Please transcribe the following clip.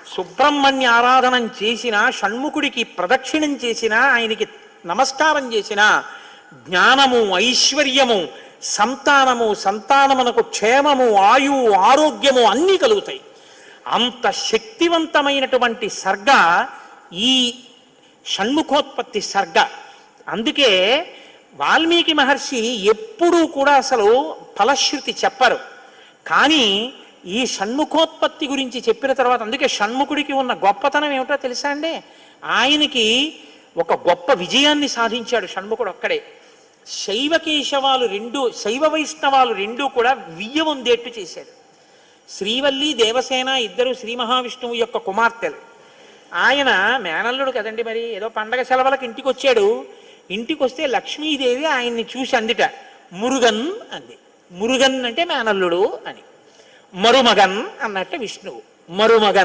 సుబ్రహ్మణ్య ఆరాధనం చేసినా, షణ్ముఖుడికి ప్రదక్షిణం చేసినా, ఆయనకి నమస్కారం చేసినా జ్ఞానము, ఐశ్వర్యము, సంతానమునకు క్షేమము, ఆయువు, ఆరోగ్యము అన్నీ కలుగుతాయి. అంత శక్తివంతమైనటువంటి సర్గ ఈ షణ్ముఖోత్పత్తి సర్గ. అందుకే వాల్మీకి మహర్షి ఎప్పుడూ కూడా అసలు ఫలశ్రుతి చెప్పరు. కానీ ఈ షణ్ముఖోత్పత్తి గురించి చెప్పిన తర్వాత, అందుకే షణ్ముఖుడికి ఉన్న గొప్పతనం ఏమిటో తెలుసా అండి? ఆయనకి ఒక గొప్ప విజయాన్ని సాధించాడు షణ్ముఖుడు ఒక్కడే. శైవ వైష్ణవాలు రెండూ కూడా వియ్యవందేట్టు చేశాడు. శ్రీవల్లి, దేవసేన ఇద్దరు శ్రీ మహావిష్ణువు యొక్క కుమార్తెలు. ఆయన మేనల్లుడు కదండి, మరి ఏదో పండగ సెలవులకు ఇంటికి వచ్చాడు. ఇంటికి వస్తే లక్ష్మీదేవి ఆయన్ని చూసి అందిట, మురుగన్ అంది. మురుగన్ అంటే మేనల్లుడు అని. మరుమగన్ అన్నట్టు విష్ణువు, మరుమగన్.